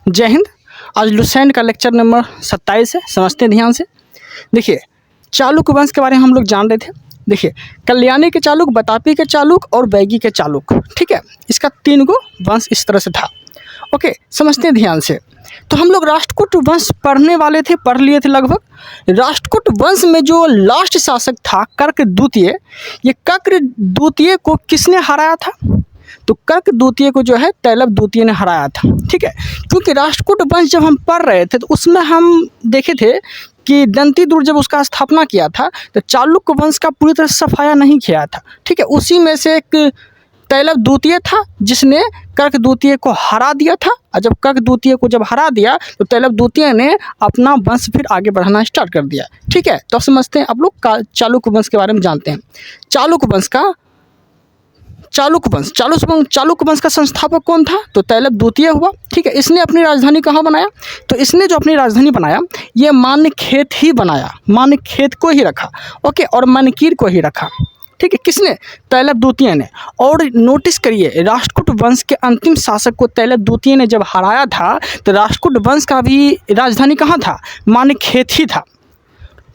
जय हिंद। आज लुसेंट का लेक्चर नंबर 27 है। समझते हैं ध्यान से। देखिए, चालुक्य वंश के बारे में हम लोग जान रहे थे। देखिए, कल्याणी के चालुक, बतापी के चालुक और बैगी के चालुक, ठीक है। इसका 3 गो वंश इस तरह से था। ओके, समझते हैं ध्यान से। तो हम लोग राष्ट्रकूट वंश पढ़ने वाले थे, पढ़ लिए थे लगभग। राष्ट्रकूट वंश में जो लास्ट शासक था कर्क द्वितीय, ये कर्क द्वितीय को किसने हराया था? तो कर्क द्वितीय को जो है तैलभ द्वितीय ने हराया था, ठीक है। क्योंकि राष्ट्रकूट वंश जब हम पढ़ रहे थे तो उसमें हम देखे थे कि दंतीदुर्र जब उसका स्थापना किया था तो चालुक्य वंश का पूरी तरह सफाया नहीं किया था, ठीक है। उसी में से एक तैलभ द्वितीय था जिसने कर्क द्वितीय को हरा दिया था। और जब कर्क द्वितीय को जब हरा दिया तो तैलभ द्वितीय ने अपना वंश फिर आगे बढ़ाना स्टार्ट कर दिया, ठीक है। तो समझते हैं आप लोग चालुक्य वंश के बारे में जानते हैं। चालुक्य वंश का संस्थापक कौन था? तो तैलभ द्वितीय हुआ, ठीक है। इसने अपनी राजधानी कहाँ बनाया? तो इसने जो अपनी राजधानी बनाया ये मान्यखेत ही बनाया, मान्यखेत को ही रखा, ओके, और मनकीर को ही रखा, ठीक है। किसने? तैलभ द्वितीय ने। और नोटिस करिए, राष्ट्रकूट वंश के अंतिम शासक को तैलभ द्वितीय ने जब हराया था तो राष्ट्रकूट वंश का भी राजधानी कहाँ था? मान्यखेत ही था,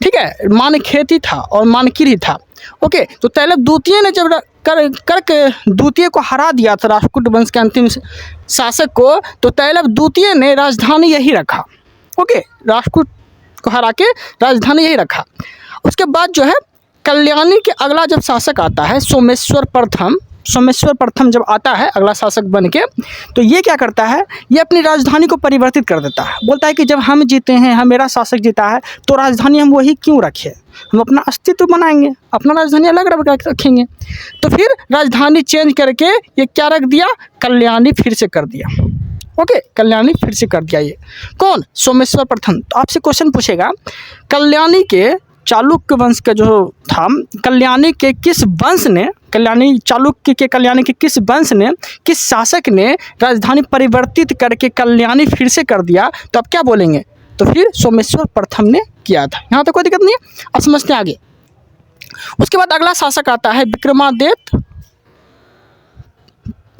ठीक है। मान्यखेत ही था और मानकीर ही था, ओके। तो तैलभ द्वितीय ने जब कर्क द्वितीय को हरा दिया था राष्ट्रकूट वंश के अंतिम शासक को, तो तैलभ द्वितीय ने राजधानी यही रखा, ओके। राष्ट्रकूट को हरा के राजधानी यही रखा। उसके बाद जो है कल्याणी के अगला जब शासक आता है सोमेश्वर प्रथम जब आता है अगला शासक बन के, तो ये क्या करता है? ये अपनी राजधानी को परिवर्तित कर देता है। बोलता है कि जब हम जीते हैं, हम मेरा शासक जीता है, तो राजधानी हम वही क्यों रखें, हम अपना अस्तित्व बनाएंगे, अपना राजधानी अलग रखेंगे। तो फिर राजधानी चेंज करके ये क्या रख दिया? कल्याणी फिर से कर दिया, ओके। कल्याणी फिर से कर दिया। ये कौन? सोमेश्वर प्रथम। तो आपसे क्वेश्चन पूछेगा, कल्याणी के चालुक्य वंश का जो था, कल्याणी के किस वंश ने, कल्याणी के किस वंश ने, किस शासक ने राजधानी परिवर्तित करके कल्याणी फिर से कर दिया? तो आप क्या बोलेंगे? तो फिर सोमेश्वर प्रथम ने किया था। यहाँ तो कोई दिक्कत नहीं है। अब समझते हैं आगे। उसके बाद अगला शासक आता है विक्रमादित्य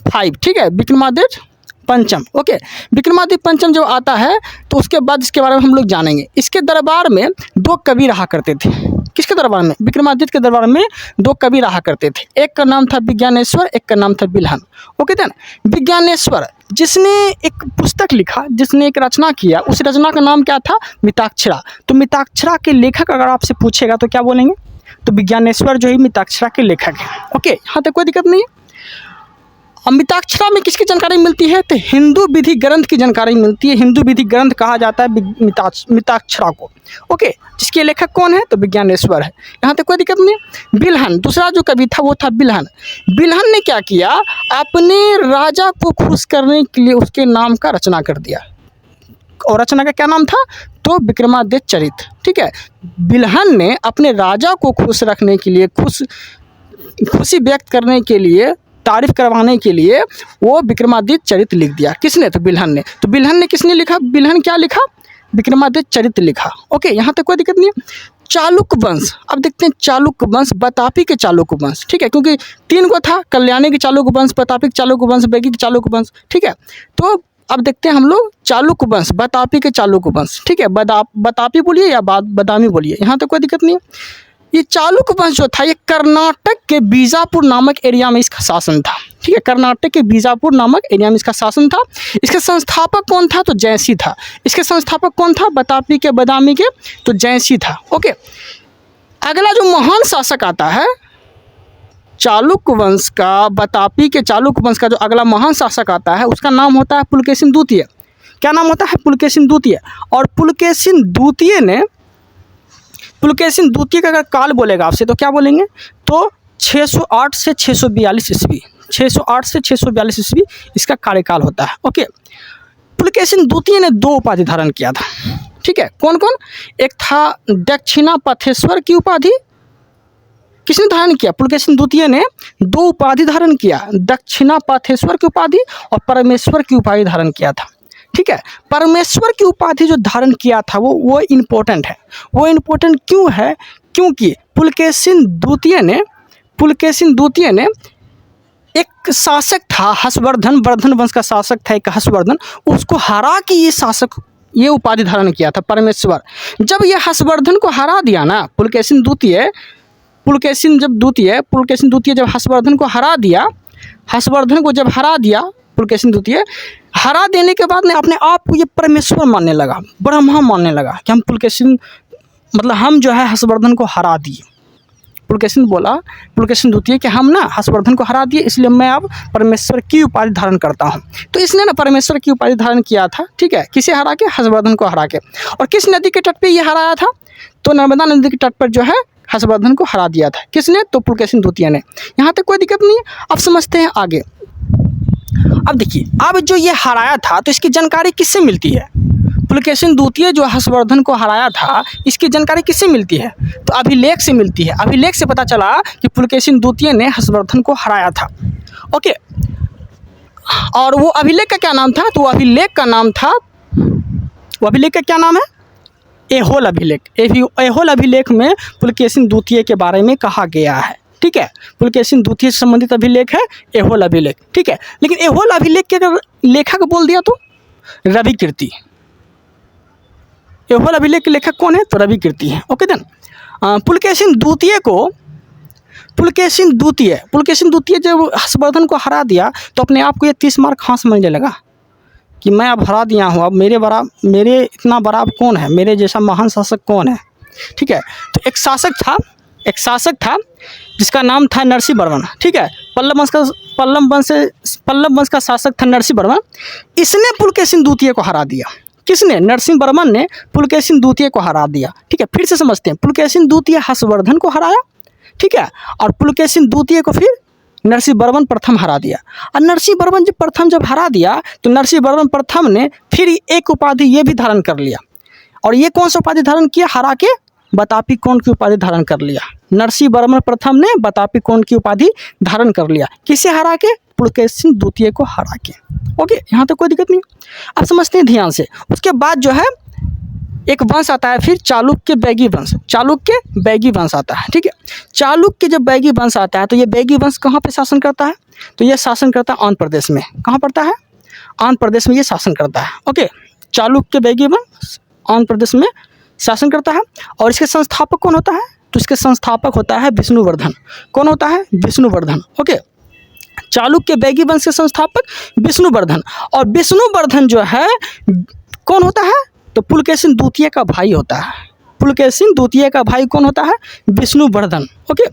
5, ठीक है। विक्रमादित्य पंचम, ओके। विक्रमादित्य पंचम जब आता है तो उसके बाद इसके बारे में हम लोग जानेंगे। इसके दरबार में 2 कवि रहा करते थे। किसके दरबार में? विक्रमादित्य के दरबार में 2 कवि रहा करते थे। एक का नाम था विज्ञानेश्वर, एक का नाम था बिल्हन, ओके। देन विज्ञानेश्वर जिसने एक पुस्तक लिखा, जिसने एक रचना किया, उस रचना का नाम क्या था? मिताक्षरा। तो मिताक्षरा के लेखक अगर आपसे पूछेगा तो क्या बोलेंगे? तो विज्ञानेश्वर जो है मिताक्षरा के लेखक है, ओके। यहाँ तक कोई दिक्कत नहीं है। मिताक्षरा में किसकी जानकारी मिलती है? तो हिंदू विधि ग्रंथ की जानकारी मिलती है। हिंदू विधि ग्रंथ कहा जाता है मिताक्षरा को, ओके। जिसके लेखक कौन है? तो विज्ञानेश्वर है। यहाँ तक कोई दिक्कत नहीं है। बिल्हन, दूसरा जो कवि था वो था बिल्हन। बिल्हन ने क्या किया? अपने राजा को खुश करने के लिए उसके नाम का रचना कर दिया। और रचना का क्या नाम था? तो विक्रमादित्य चरित, ठीक है। बिल्हन ने अपने राजा को खुश रखने के लिए, खुशी व्यक्त करने के लिए, तारीफ करवाने के लिए वो विक्रमादित्य चरित लिख दिया। किसने? तो बिल्हन ने। तो बिल्हन ने किसने लिखा? बिल्हन क्या लिखा? विक्रमादित्य चरित लिखा, ओके। यहाँ तक कोई दिक्कत नहीं है। चालुक्य वंश, अब देखते हैं चालुक्य वंश, बतापी के चालुक्य वंश, ठीक है। क्योंकि 3 गो था, कल्याणी के चालुक्य वंश, बतापी के चालुक्य वंश, बैगी के चालुक्य वंश, ठीक है। तो अब देखते हैं हम लोग चालुक्य वंश, बतापी के चालुक्य वंश, ठीक है। बतापी बोलिए या बादामी बोलिए, यहाँ तक कोई दिक्कत नहीं है। ये चालुक्य वंश जो था ये कर्नाटक के बीजापुर नामक एरिया में इसका शासन था, ठीक है। कर्नाटक के बीजापुर नामक एरिया में इसका शासन था। इसके संस्थापक कौन था? तो जयसिंह था। इसके संस्थापक कौन था? बतापी के, बादामी के, तो जयसिंह था, ओके। अगला जो महान शासक आता है चालुक्य वंश का, बतापी के चालुक्य वंश का जो अगला महान शासक आता है उसका नाम होता है पुलकेशिन द्वितीय। क्या नाम होता है? पुलकेशिन द्वितीय। और पुलकेशिन द्वितीय का अगर काल बोलेगा आपसे तो क्या बोलेंगे? तो 608 से 642 ईस्वी, 608 से 642 ईस्वी इसका कार्यकाल होता है, ओके। पुलकेशिन द्वितीय ने 2 उपाधि धारण किया था, ठीक है। कौन कौन? एक था दक्षिणापथेश्वर की उपाधि। किसने धारण किया? पुलकेशिन द्वितीय ने 2 उपाधि धारण किया, दक्षिणापथेश्वर की उपाधि और परमेश्वर की उपाधि धारण किया था, ठीक है। परमेश्वर की उपाधि जो धारण किया था वो इम्पोर्टेंट है। वो इम्पोर्टेंट क्यों है? क्योंकि पुलकेशिन द्वितीय ने एक शासक था हर्षवर्धन, वर्धन वंश का शासक था एक हर्षवर्धन, उसको हरा के ये शासक ये उपाधि धारण किया था परमेश्वर। जब ये हर्षवर्धन को हरा दिया ना, पुलकेशिन द्वितीय जब हर्षवर्धन को हरा दिया, पुलकेशिन द्वितीय हरा देने के बाद ने अपने आप को ये परमेश्वर मानने लगा, ब्रह्मा मानने लगा कि हम पुलकेशिन मतलब हम जो है हर्षवर्धन को हरा दिए। पुलकेशिन द्वितीय कि हम ना हर्षवर्धन को हरा दिए, इसलिए मैं अब परमेश्वर की उपाधि धारण करता हूँ। तो इसने ना परमेश्वर की उपाधि धारण किया था, ठीक है, किसे हरा के? हर्षवर्धन को हरा के। और किस नदी के तट पे ये हराया था? तो नर्मदा नदी के तट पर जो है हर्षवर्धन को हरा दिया था। किसने? तो पुलकेशिन द्वितीय ने। यहाँ तक कोई दिक्कत नहीं है। अब समझते हैं आगे। अब देखिए, अब जो ये हराया था तो इसकी जानकारी किससे मिलती है? पुलकेशिन द्वितीय जो हर्षवर्धन को हराया था, इसकी जानकारी किससे मिलती है? तो अभिलेख से मिलती है। अभिलेख से पता चला कि पुलकेशिन द्वितीय ने हर्षवर्धन को हराया था। ओके, और वो अभिलेख का क्या नाम था? तो वो अभिलेख का क्या नाम है? ऐहोल अभिलेख। ऐहोल अभिलेख में पुलकेशिन द्वितीय के बारे में कहा गया है, ठीक है। पुलकेशिन द्वितीय से संबंधित अभिलेख है ऐहोल अभिलेख, ठीक है। लेकिन ऐहोल अभिलेख के अगर लेखक बोल दिया तो रवि कीर्ति। ऐहोल अभिलेख के लेखक कौन है? तो रवि कीर्ति है। ओके देन, पुलकेशिन द्वितीय जब हर्षवर्धन को हरा दिया तो अपने आप को ये 30 मार खां समझने लगा कि मैं अब हरा दिया हूँ, अब मेरे इतना बड़ा अब कौन है, मेरे जैसा महान शासक कौन है, ठीक है। तो एक शासक था जिसका नाम था नरसिंह वर्मन, ठीक है। पल्लव वंश का शासक था नरसिंह वर्मन। इसने पुलकेशिन द्वितीय को हरा दिया। किसने? नरसिंह वर्मन ने पुलकेशिन द्वितीय को हरा दिया, ठीक है। फिर से समझते हैं, पुलकेशिन द्वितीय हर्षवर्धन को हराया, ठीक है, और पुलकेशिन द्वितीय को फिर नरसिंह वर्मन प्रथम हरा दिया। और नरसिंह वर्मन जब हरा दिया तो नरसिंह वर्मन प्रथम ने फिर एक उपाधि ये भी धारण कर लिया। और ये कौन सा उपाधि धारण किया? हरा के बतापी कोण की उपाधि धारण कर लिया। नरसिंह वर्मन प्रथम ने बतापी कोण की उपाधि धारण कर लिया। किसे हरा के? पुलकेशिन द्वितीय को हरा के। ओके, यहाँ तक कोई दिक्कत नहीं। अब समझते हैं ध्यान से। उसके बाद जो है एक वंश आता है फिर चालुक्य बैगी वंश आता है, ठीक है। चालुक्य जब बैगी वंश आता है तो ये बैगी वंश कहाँ पे शासन करता है? तो ये शासन करता है आंध्र प्रदेश में। कहाँ पड़ता है? आंध्र प्रदेश में ये शासन करता है। ओके, चालुक्य बैगी वंश आंध्र प्रदेश में शासन करता है। और इसके संस्थापक कौन होता है? तो इसके संस्थापक होता है विष्णुवर्धन। कौन होता है? विष्णुवर्धन। ओके, चालुक्य बैगी वंश के संस्थापक विष्णुवर्धन। और विष्णुवर्धन जो है कौन होता है? तो पुलकेशिन द्वितीय का भाई होता है। पुलकेशिन द्वितीय का भाई कौन होता है? विष्णुवर्धन। ओके,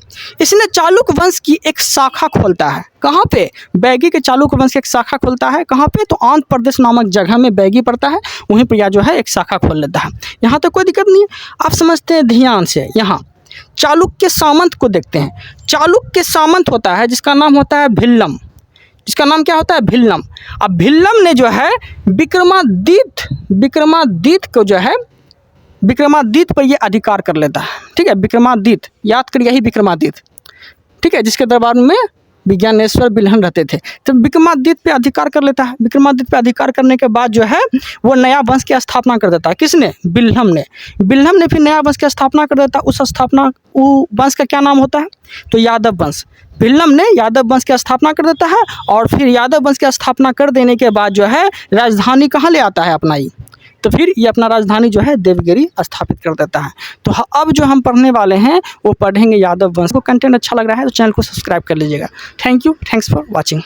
इसने चालुक्य वंश की एक शाखा खोलता है। कहाँ पे? बैगी के चालुक्य वंश की एक शाखा खोलता है। कहाँ पे? तो आंध्र प्रदेश नामक जगह में बैगी पड़ता है, वहीं पर यह जो है एक शाखा खोल लेता है। यहाँ तक कोई दिक्कत नहीं है। आप समझते हैं ध्यान से। यहाँ चालुक्य सामंत को देखते हैं। चालुक्य सामंत होता है जिसका नाम होता है भिल्लम। जिसका नाम क्या होता है? भिल्लम। अब भिल्लम ने जो है विक्रमादित्य को जो है विक्रमादित्य पर ये अधिकार कर लेता है, ठीक है। विक्रमादित्य, याद करिए, यही विक्रमादित्य, ठीक है, जिसके दरबार में विज्ञानेश्वर बिल्हन रहते थे। तो विक्रमादित्य पे अधिकार कर लेता है। विक्रमादित्य पे अधिकार करने के बाद जो है वो नया वंश की स्थापना कर देता है। किसने? बिल्हम ने फिर नया वंश की स्थापना कर देता है। वो वंश का क्या नाम होता है? तो यादव वंश। बिल्हम ने यादव वंश की स्थापना कर देता है। और फिर यादव वंश की स्थापना कर देने के बाद जो है राजधानी कहाँ ले आता है अपना ही? तो फिर ये अपना राजधानी जो है देवगिरी स्थापित कर देता है। तो अब जो हम पढ़ने वाले हैं वो पढ़ेंगे यादव वंश। को कंटेंट अच्छा लग रहा है तो चैनल को सब्सक्राइब कर लीजिएगा। Thanks for watching.